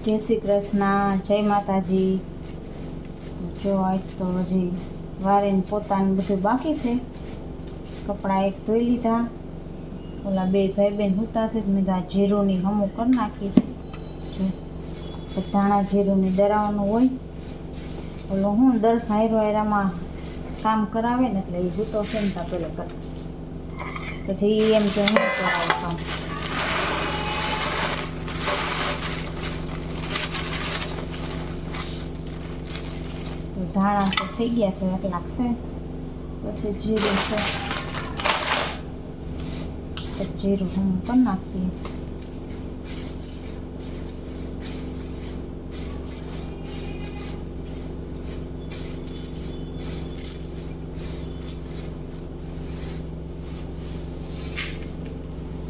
જય શ્રી કૃષ્ણ, જય માતાજી. જો આજ તો હજી વારીને પોતાનું બધું બાકી છે. કપડાં એક ધોઈ લીધા. ઓલા બે ભાઈ બેન સૂતા છે મેં તો આ જીરુંની હમું કરી નાખી. જો ધાણા જીરુંની દરાવાનું હોય ઓલો હું દર સાયરો એરામાં કામ કરાવે ને એટલે એ સૂતો છે ને ત્યાં પહેલાં કરી નાખી. પછી એમ કે હું કરાવું કામ. ધાણા તો થઈ ગયા છે એક લાગશે. પછી જીરું છે જીરું હું કરી નાખીએ.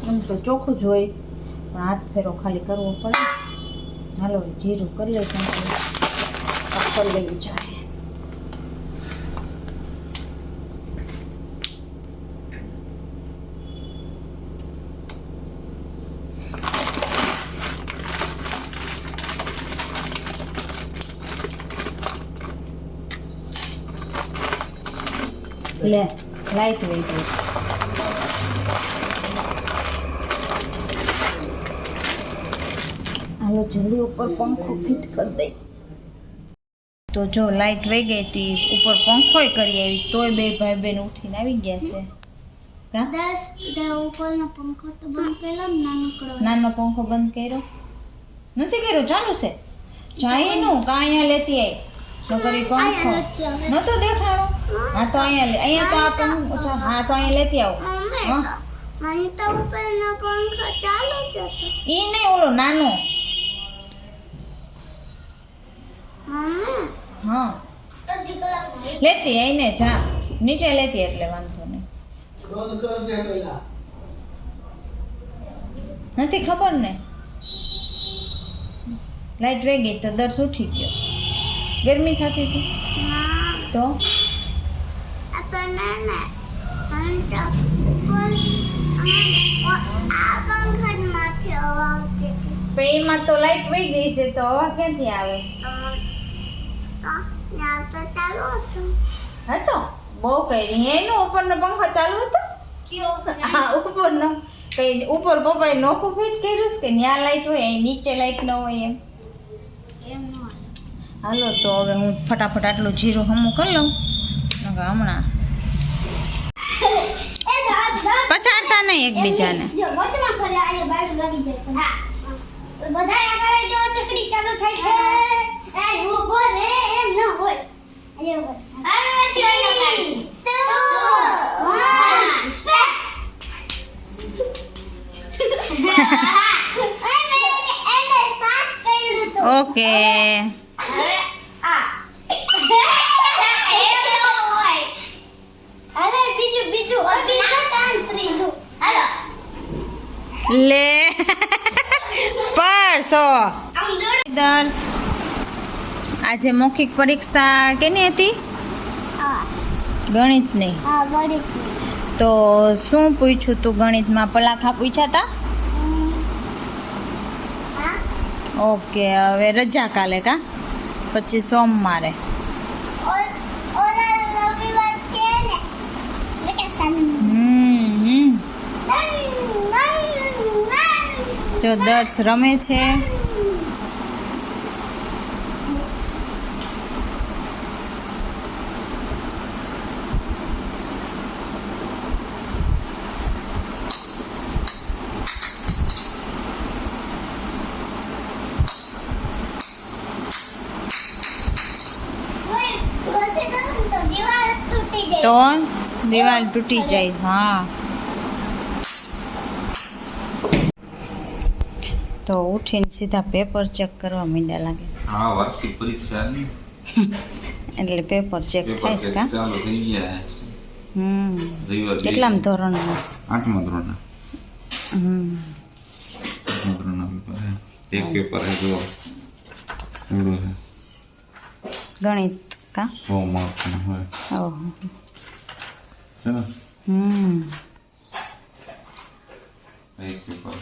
એમ તો ચોખ્ખું જ હોય પણ હાથ ફેરો ખાલી કરવો પડે. હાલો જીરું કરી લે પક્કર લેવી જોઈએ. લે લાઈટ વહી ગઈ. હાલો જલ્દી ઉપર પંખો ફિટ કરી દઈ. તો જો લાઈટ વહી ગઈ હતી ઉપર પંખોય કરી આવી તોય બે ભાઈ બેન ઉઠીને આવી ગયા છે. ઉપરનો પંખો તો બંધ કર્યો ને નાનો પંખો બંધ કર્યો નથી કર્યો ચાલુ છે. જાયનું કાંઈ લેતી આવી છોકરી પંખો નતો દેખાડો. હા તો અહીંયા તો આ પંખો હા તો અહીંયા લેતી આવો. મને તો ઉપરનો પંખો ચાલુ જ હતો. ઈ નહીં ઓલો નાનો. હા લેતી આઈને જા નીચે લેતી એટલે વાંધો નહીં. નથી ખબર ને લાઈટ વહી ગઈ તો દર્શ ઉઠી ગયો. ગરમી થતી હતી તો એમાં તો લાઈટ વહી ગઈ છે તો હવા ક્યાંથી આવે. હતો બહુ કઈ એનો ઉપરનો પંખો ચાલુ હતો. હા ઉપરનો કઈ ઉપર પપ્પાએ નોખું ફિટ કર્યું કે ત્યાં લાઈટ હોય અહીં નીચે લાઈટ ન હોય એમ. હાલો તો હવે હું ફટાફટ આટલું જીરું હમું કરી લઉં. હમણાં પછાડતા નહીં એકબીજાને. ઓકે લે પરસો દર્શ આજે મૌખિક પરીક્ષા કેની હતી? ગણિતની. તો શું પૂછ્યું તું ગણિતમાં? પલાખા પૂછ્યા હતા? ઓકે હવે રજા કાલે કા પછી સોમવારે. જો દર્શ રમે છે. તો દિવાલ તૂટી જાય. હા તો ઉઠીને સીધા પેપર ચેક કરવા માંડ્યા લાગે. હા વાર્ષિક પરીક્ષા એટલે પેપર ચેક થાય છે કા? ચાલુ થઈ ગયા. કેટલામાં ધોરણમાં? 8મા ધોરણના. 8મા ધોરણના પેપર એક પેપર હે જો એવડું છે ગણિત કા 100 માર્ક નું હોય. ઓહો સરસ. એક પેપર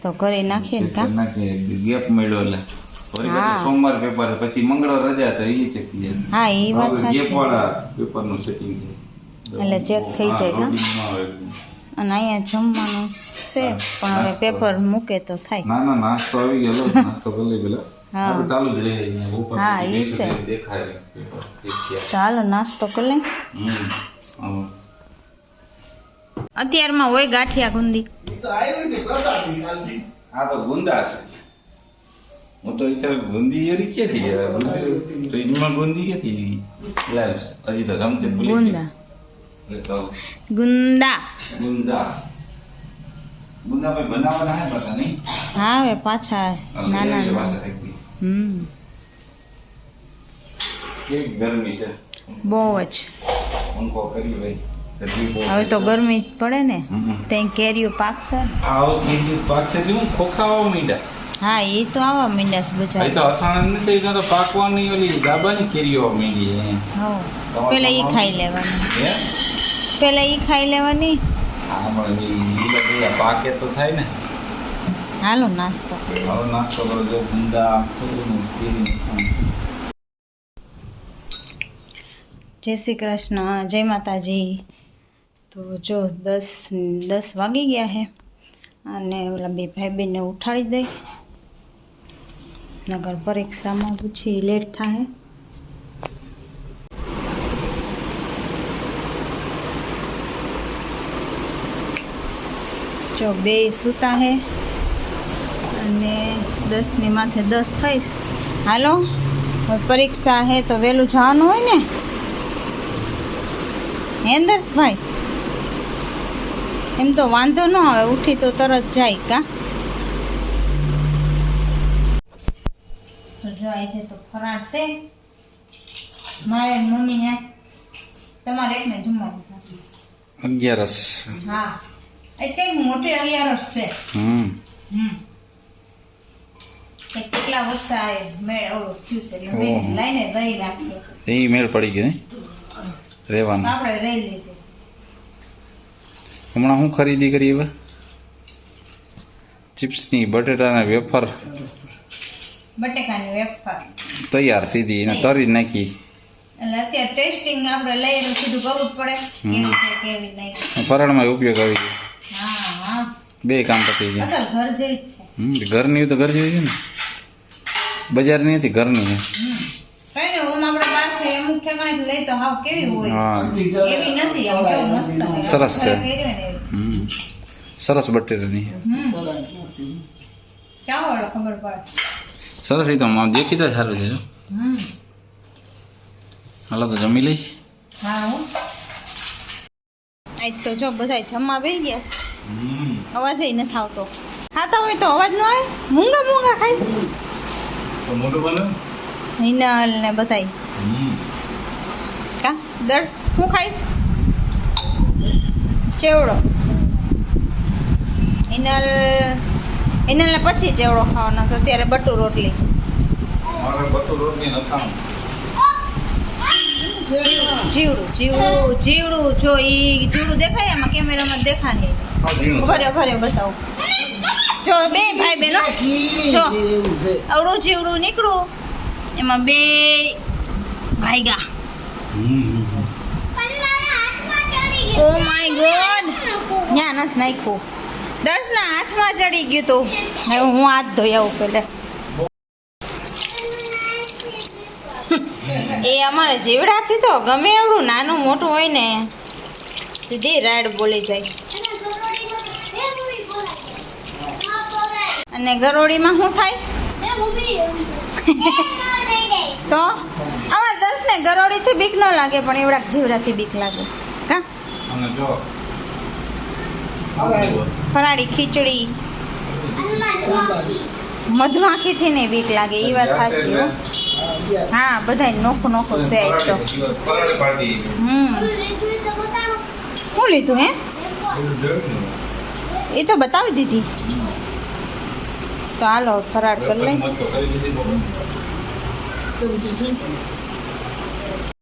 તો ઘરે નાખીએ ને કા ગેપ મળ્યો એટલે વળી હા. પાછું સોમવાર પેપર પછી મંગળવાર રજા તો એ ચેકી જાય હા એ વાત ગેપ સાચી વાળા પેપરનું સેટિંગ છે એટલે check થઈ હા, જાય, કા? loading ન આવે એકદમ. અને અહીંયા જમવાનું છે પણ હવે પેપર મૂકે તો થાય ના ના નાસ્તો આવી ગયેલો નાસ્તો કરી લઈ પેલા હા. આ તો ચાલુ જ રહે અહીંયા ઉપર હા, સુધી ઈ બેસી છે. રહે, દેખાય પેપર ચેક થયા. તો હાલો નાસ્તો કરી લઈ આવો. અત્યારમાં હોય ગાંઠિયા ગુંદી આ તો ગુંદા છે હું તો વિચાર ગુંદી એરી ક્યાંથી ગયા ગુંદી ફ્રીજમાં ગુંદી ક્યાંથી એટલે હજી તો ચમચે ભૂલી ગુંદા એટલે તો ગુંદા ગુંદા ગુંદા ભાઈ બનાવવાના હે પાછા નહીં હા હવે પાછા નાના એ નાના પાછા થઈ ગઈ. કેવી ગરમી છે બહુ જ પંખો કરી ભાઈ ગરમી બહુ હવે તો છે. ગરમી જ પડે ને હમ. ત્યાં કેરીઓ પાકશે આવો કેરી પાક છે તે હું ખોખાવા મીંડા હા એ તો આવા મીંડા છે બજાર અહીં તો અથાણા નથી ત્યાં તો પાકવાની ઓલી ડાબાની કેરીઓ મીંડી છે હો પેલા ઈ ખાઈ લેવાની હે પેલા ઈ ખાઈ લેવાની હા પણ ઈ બધા પાકે તો થાય ને હાલો નાસ્તો હવે નાસ્તો કરો જો ગુંદા સૌનું કેરી જય શ્રી કૃષ્ણ જય માતાજી તો જો 10 વાગી ગયા છે અને ઓલા બે ભાઈ બહેનને ઉઠાડી દઈ નગર પરીક્ષામાં પૂછી લેટ થાય જો બે સૂતા હે અને 10ની માથે 10 થઈશ હાલો હવે પરીક્ષા હે તો વહેલું જવાનું હોય ને હેન્દર્સભાઈ એમ તો વાંધો ન આવે ઉઠી તો તરત જાય કા તો જો આજે તો ફરાળ છે મારે ને મમ્મીને તમારે એકને જમવાનું થાય. 11 હા એ કઈ મોટી 11 છે કેટલા વર્ષ આ મેળ ઓળો થયું છે એટલે મેં ઓહો. લઈને રહી રાખીએ એ મેળ પડી ગયો ને રહેવાનું આપણે રહી લીધી હમણાં હું ખરીદી કરી હવે ચિપ્સની બટેટાના વેફર બટેકાની વેફર તૈયાર સીધી એને તરી નાખી એટલે અત્યારે ટેસ્ટિંગ આપણે લઈએ તો સીધું કરવું જ પડે કેવી છે કેવી નહીં ફરાળમાં ઉપયોગ આવી ગયો હા હા બે કામ પતી ગયા અસલ ઘર જેવી જ છે ઘરની તો ઘર જેવી છે ને બજારની નથી ઘરની છે કઈ ને ઓમ આપણે બહારથી અમુક ઠેકાણેથી લઈ તો હાવ કેવી હોય હા એવી નથી આમ કેવું મસ્ત હોય. સરસ છે. ઘરે પહેર્યું ને એવી. સરસ બટેટાની ક્યાં હોય ખબર પડે સરસ એ તો દેખીતા સારું છે જો. હાલો તો જમી લઈ હા હું આજ તો જો બધા જમવા બેસી ગયા છે અવાજ નથી આવતો ખાતા હોય તો અવાજ ન આવે મૂંગા મૂંગા ખાય તો મોટું બને હિનલ ને બધાય કા દર્શ હું ખાઈશ ચેવડો હિનલ ને પછી ચેવડો ખાવાનો છે અત્યારે બટુ રોટલી મારે બટુ રોટલી ન ખાવાનું જીવડું જો ઈ જીવડું દેખાય એમાં કેમેરામાં દેખાય ભરે બતાવો જો બે ભાઈ બહેનો જો આવડું જીવડું નીકળું એમાં બે ભાઈગા ઓ માય ગોડ ત્યાં નથી નાખ્યું દર્શના હાથમાં ચડી ગયું તો હવે હું હાથ ધોઈ આવું પહેલા એ અમારે જીવડાથી તો ગમે એવડું નાનું મોટું હોય ને સીધી રાડ બોલી જાય અને ગરોળીમાં શું થાય તો આવા દર્શને ગરોળીથી બીક ન લાગે પણ એવડા જીવડાથી બીક લાગે કા અને જો ફરાળી ખીચડી મધમાખીથી ને બીક લાગે એ વાત સાચી હો હા બધાય નોખું નોખું છે આજ તો પરાઠે પાર્ટી શું લીધું હે એ તો બતાવી દીધી તો હાલો ફરાળ કરી લઈ કરી દીધી